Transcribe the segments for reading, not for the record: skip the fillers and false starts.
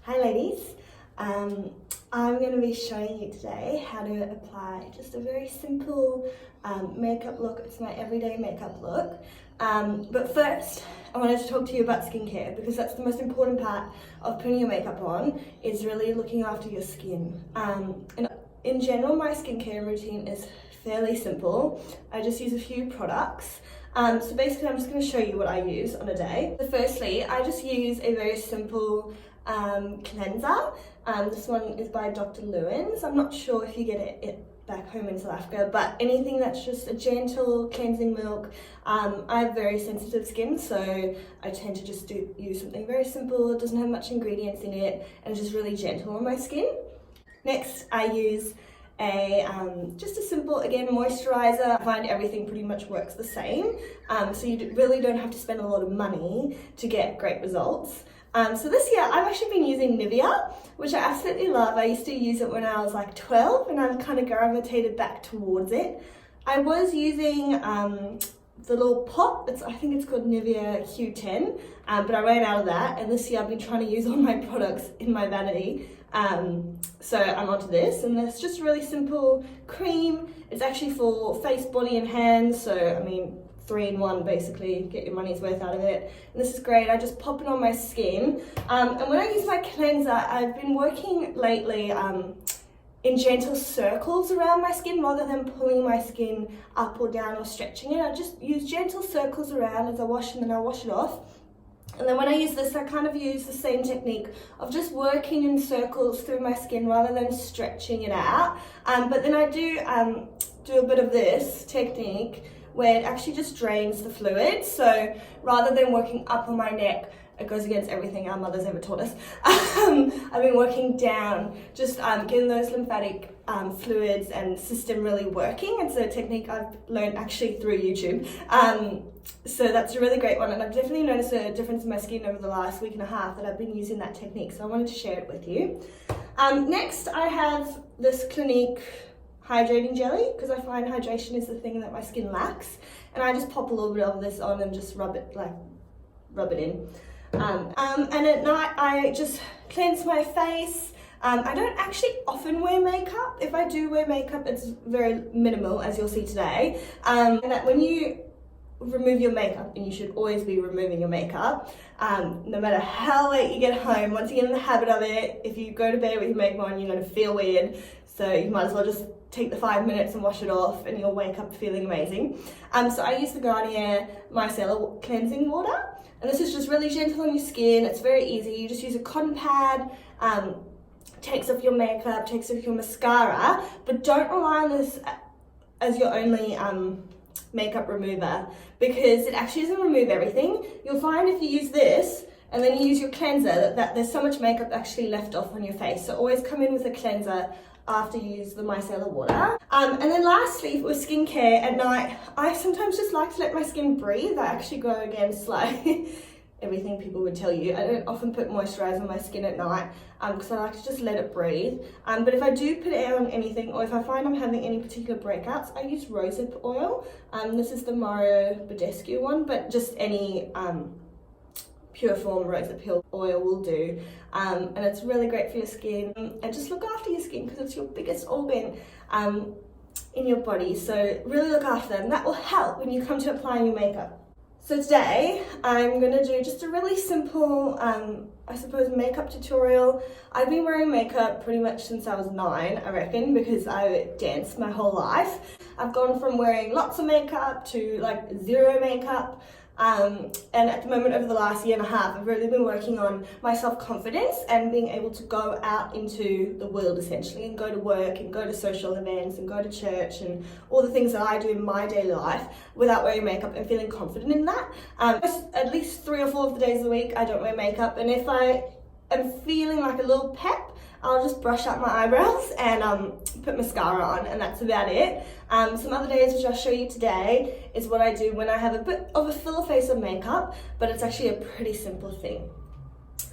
Hi ladies, I'm going to be showing you today how to apply just a very simple makeup look. It's my everyday makeup look. But first, I wanted to talk to you about skincare because that's the most important part of putting your makeup on, is really looking after your skin. And in general, my skincare routine is fairly simple. I just use a few products. So basically, I'm just going to show you what I use on a day. So firstly, I just use a very simple cleanser. This one is by Dr. Lewins. I'm not sure if you get it back home in South Africa, but anything that's just a gentle cleansing milk. I have very sensitive skin, so I tend to just use something very simple. It doesn't have much ingredients in it, and it's just really gentle on my skin. Next, I use just a simple, again, moisturizer. I find everything pretty much works the same, so you really don't have to spend a lot of money to get great results. So this year I've actually been using Nivea, which I absolutely love. I used to use it when I was like 12 and I've kind of gravitated back towards it. I was using the little pot, I think it's called Nivea Q10, but I ran out of that, and this year I've been trying to use all my products in my vanity. So I'm onto this, and it's just a really simple cream. It's actually for face, body and hands, so I mean 3-in-1 basically, get your money's worth out of it. And this is great. I just pop it on my skin. And when I use my cleanser, I've been working lately in gentle circles around my skin rather than pulling my skin up or down or stretching it. I just use gentle circles around as I wash, and then I wash it off. And then when I use this, I kind of use the same technique of just working in circles through my skin rather than stretching it out. But then I do a bit of this technique where it actually just drains the fluid. So rather than working up on my neck, it goes against everything our mothers ever taught us. I've been working down, just getting those lymphatic fluids and system really working. It's a technique I've learned actually through YouTube. So that's a really great one, and I've definitely noticed a difference in my skin over the last week and a half that I've been using that technique, so I wanted to share it with you. Next, I have this Clinique hydrating jelly, because I find hydration is the thing that my skin lacks, and I just pop a little bit of this on and just rub it in. And at night I just cleanse my face. I don't actually often wear makeup. If I do wear makeup, it's very minimal, as you'll see today. And that when you remove your makeup, and you should always be removing your makeup, no matter how late you get home, once you get in the habit of it, if you go to bed with your makeup on, you're going to feel weird, so you might as well just take the 5 minutes and wash it off, and you'll wake up feeling amazing. So I use the Garnier Micellar Cleansing Water, and this is just really gentle on your skin. It's very easy. You just use a cotton pad, takes off your makeup, takes off your mascara, but don't rely on this as your only makeup remover, because it actually doesn't remove everything. You'll find if you use this and then you use your cleanser that there's so much makeup actually left off on your face. So always come in with a cleanser after you use the micellar water. And then lastly, with skincare at night, I sometimes just like to let my skin breathe. I actually go against everything people would tell you. I don't often put moisturizer on my skin at night because I like to just let it breathe. But if I do put it on anything, or if I find I'm having any particular breakouts, I use rosehip oil. This is the Mario Badescu one, but just any pure form rosehip oil will do. And it's really great for your skin. And just look after your skin, because it's your biggest organ in your body. So really look after them. That will help when you come to applying your makeup. So today I'm going to do just a really simple, I suppose, makeup tutorial. I've been wearing makeup pretty much since I was 9, I reckon, because I danced my whole life. I've gone from wearing lots of makeup to like zero makeup. And at the moment, over the last year and a half, I've really been working on my self-confidence and being able to go out into the world, essentially, and go to work and go to social events and go to church and all the things that I do in my daily life without wearing makeup and feeling confident in that. At least 3 or 4 of the days of the week, I don't wear makeup, and if I am feeling like a little pep, I'll just brush out my eyebrows and put mascara on, and that's about it. Some other days, which I'll show you today, is what I do when I have a bit of a fuller face of makeup, but it's actually a pretty simple thing.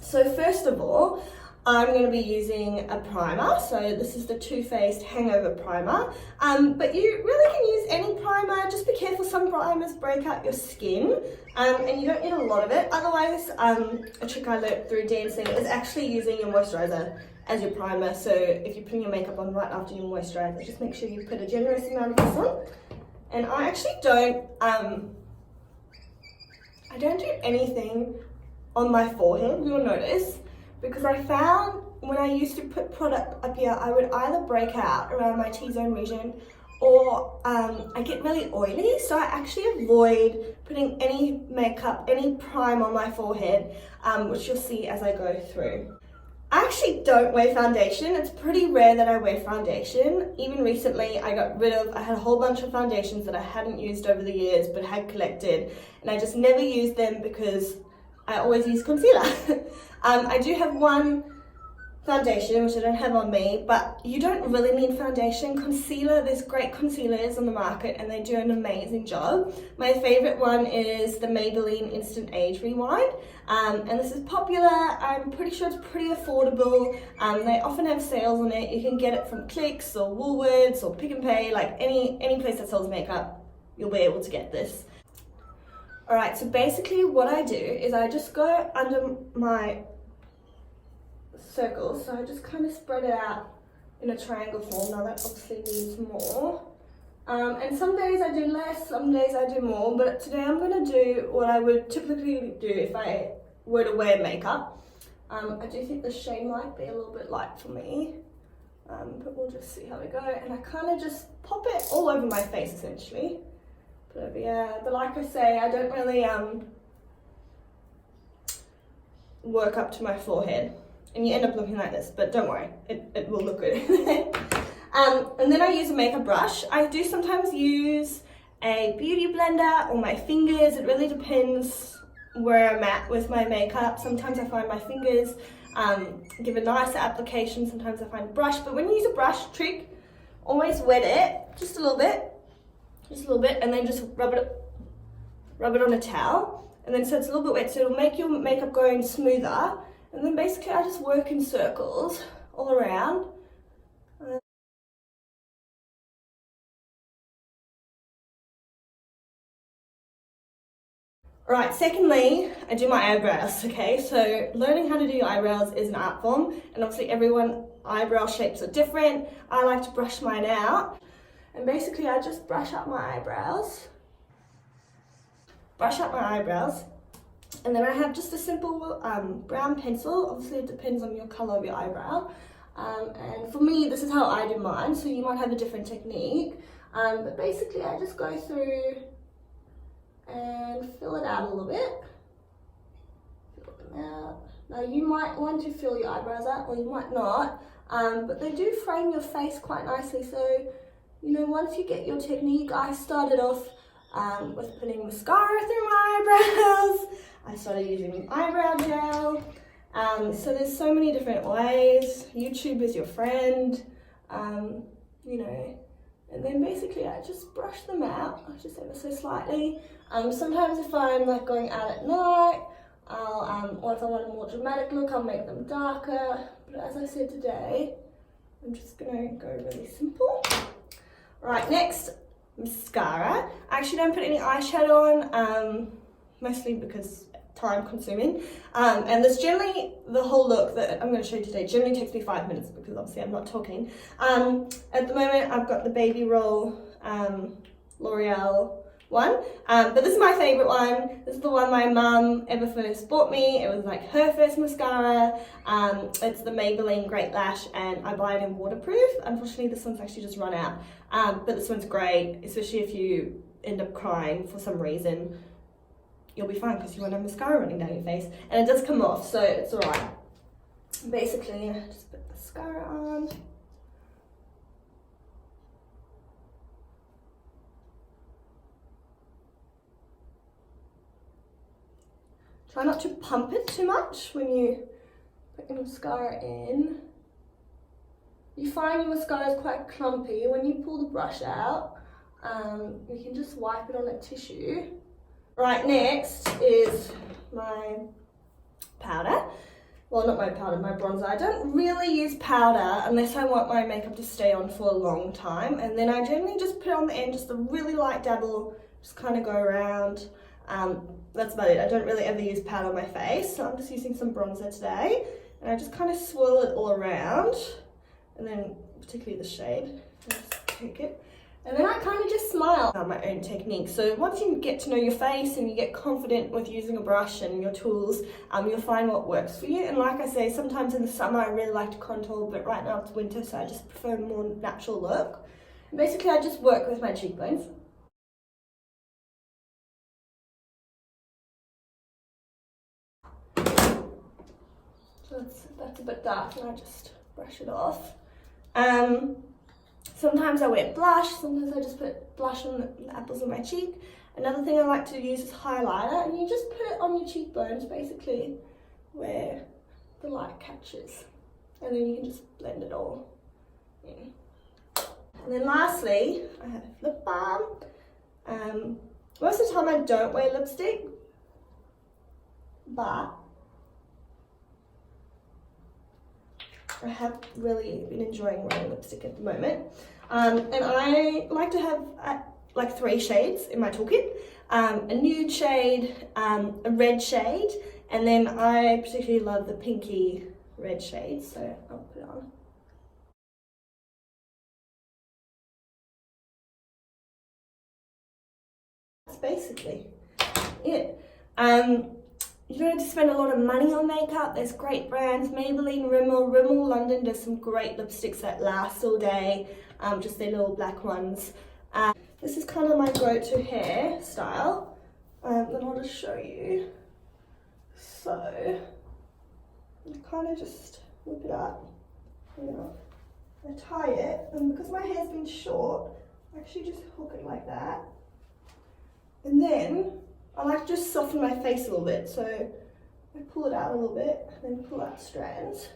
So first of all, I'm going to be using a primer. So this is the Too Faced Hangover Primer. But you really can use any primer. Just be careful, some primers break out your skin, and you don't need a lot of it. Otherwise, a trick I learned through dancing is actually using your moisturizer as your primer. So if you're putting your makeup on right after your moisturizer, just make sure you put a generous amount of this on. And I actually don't do anything on my forehead, you'll notice, because I found when I used to put product up here, I would either break out around my T-zone region or I get really oily, so I actually avoid putting any makeup, any prime on my forehead, which you'll see as I go through. I actually don't wear foundation. It's pretty rare that I wear foundation. Even recently I had a whole bunch of foundations that I hadn't used over the years but had collected, and I just never used them because I always use concealer. I do have one foundation, which I don't have on me, but you don't really need foundation. Concealer, there's great concealers on the market and they do an amazing job. My favorite one is the Maybelline Instant Age Rewind, and this is popular. I'm pretty sure it's pretty affordable. They often have sales on it. You can get it from Clicks or Woolworths or Pick n Pay, like any place that sells makeup, you'll be able to get this. Alright, so basically what I do is I just go under my circles, so I just kind of spread it out in a triangle form. Now that obviously needs more. And some days I do less, some days I do more, but today I'm going to do what I would typically do if I were to wear makeup. I do think the shade might be a little bit light for me, but we'll just see how we go. And I kind of just pop it all over my face essentially. But like I say, I don't really work up to my forehead, and you end up looking like this, but don't worry, it will look good. And then I use a makeup brush. I do sometimes use a beauty blender or my fingers. It really depends where I'm at with my makeup. Sometimes I find my fingers give a nicer application, sometimes I find brush, but when you use a brush trick, always wet it just a little bit, and then just rub it on a towel, and then so it's a little bit wet, so it'll make your makeup going smoother. And then basically I just work in circles all around. Alright, secondly, I do my eyebrows, okay? So learning how to do your eyebrows is an art form, and obviously eyebrow shapes are different. I like to brush mine out. And basically I just brush up my eyebrows. And then I have just a simple brown pencil. Obviously it depends on your colour of your eyebrow. And for me, this is how I do mine, so you might have a different technique. But basically I just go through and fill it out a little bit. Fill them out. Now you might want to fill your eyebrows out, or you might not. But they do frame your face quite nicely, so you know, once you get your technique, I started off with putting mascara through my eyebrows. I started using eyebrow gel. So there's so many different ways. YouTube is your friend, you know. And then basically I just brush them out, just ever so slightly. Sometimes if I'm like going out at night, or if I want a more dramatic look, I'll make them darker. But as I said today, I'm just gonna go really simple. Right, next, mascara. I actually don't put any eyeshadow on, mostly because time consuming. And this generally, the whole look that I'm going to show you today generally takes me 5 minutes because obviously I'm not talking. At the moment I've got the Baby Roll L'Oreal one, but this is my favourite one. This is the one my mum ever first bought me. It was like her first mascara. It's the Maybelline Great Lash, and I buy it in waterproof. Unfortunately this one's actually just run out, but this one's great, especially if you end up crying for some reason. You'll be fine because you won't have mascara running down your face, and it does come off, so it's alright. Basically, just put mascara on. Try not to pump it too much when you put your mascara in. You find your mascara is quite clumpy. When you pull the brush out, you can just wipe it on a tissue. Right, next is my powder. well, not my powder, my bronzer. I don't really use powder unless I want my makeup to stay on for a long time, and then I generally just put it on the end, just a really light dabble, just kind of go around. That's about it. I don't really ever use powder on my face, so I'm just using some bronzer today, and I just kind of swirl it all around, and then particularly the shade, just take it. And then I kind of just smile on my own technique. So once you get to know your face and you get confident with using a brush and your tools, you'll find what works for you. And like I say, sometimes in the summer I really like to contour, but right now it's winter, so I just prefer a more natural look. And basically I just work with my cheekbones. So that's a bit dark, and I just brush it off. Sometimes I wear blush, sometimes I just put blush on the apples of my cheek. Another thing I like to use is highlighter, and you just put it on your cheekbones, basically, where the light catches. And then you can just blend it all in. And then lastly, I have lip balm. Most of the time I don't wear lipstick, but I have really been enjoying wearing lipstick at the moment. And I like to have like 3 shades in my toolkit. A nude shade, a red shade, and then I particularly love the pinky red shade, so I'll put it on. That's basically it. You don't have to spend a lot of money on makeup. There's great brands, Maybelline, Rimmel London does some great lipsticks that last all day, just their little black ones. This is kind of my go-to hair style, and I'll just show you. So, I kind of just whip it up, I tie it, and because my hair's been short, I actually just hook it like that. And then I like to just soften my face a little bit, so I pull it out a little bit, and then pull out strands.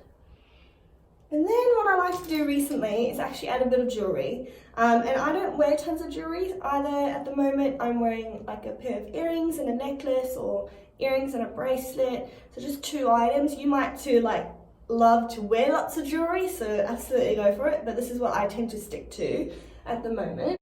And then what I like to do recently is actually add a bit of jewellery. And I don't wear tons of jewellery either at the moment. I'm wearing like a pair of earrings and a necklace, or earrings and a bracelet. So just 2 items. You might too love to wear lots of jewellery, so absolutely go for it. But this is what I tend to stick to at the moment.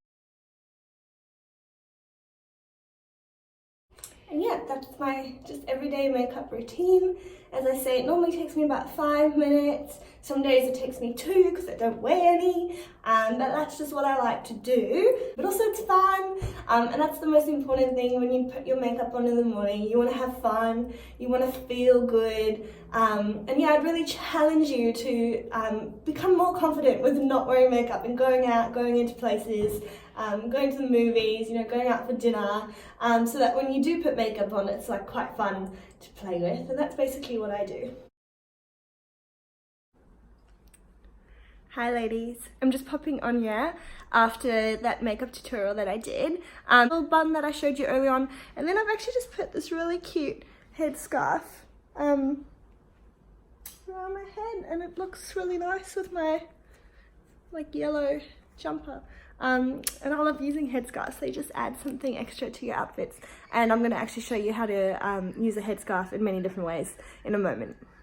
And yeah, that's my just everyday makeup routine. As I say, it normally takes me about 5 minutes. Some days it takes me 2 because I don't wear any, but that's just what I like to do. But also it's fun, and that's the most important thing when you put your makeup on in the morning. You want to have fun, you want to feel good, and yeah, I'd really challenge you to become more confident with not wearing makeup and going out, going into places, going to the movies, going out for dinner, so that when you do put makeup on, it's like quite fun to play with, and that's basically what I do. Hi ladies, I'm just popping on here after that makeup tutorial that I did. Little bun that I showed you early on, and then I've actually just put this really cute headscarf around my head, and it looks really nice with my yellow jumper. And I love using headscarves. They just add something extra to your outfits, and I'm going to actually show you how to use a headscarf in many different ways in a moment.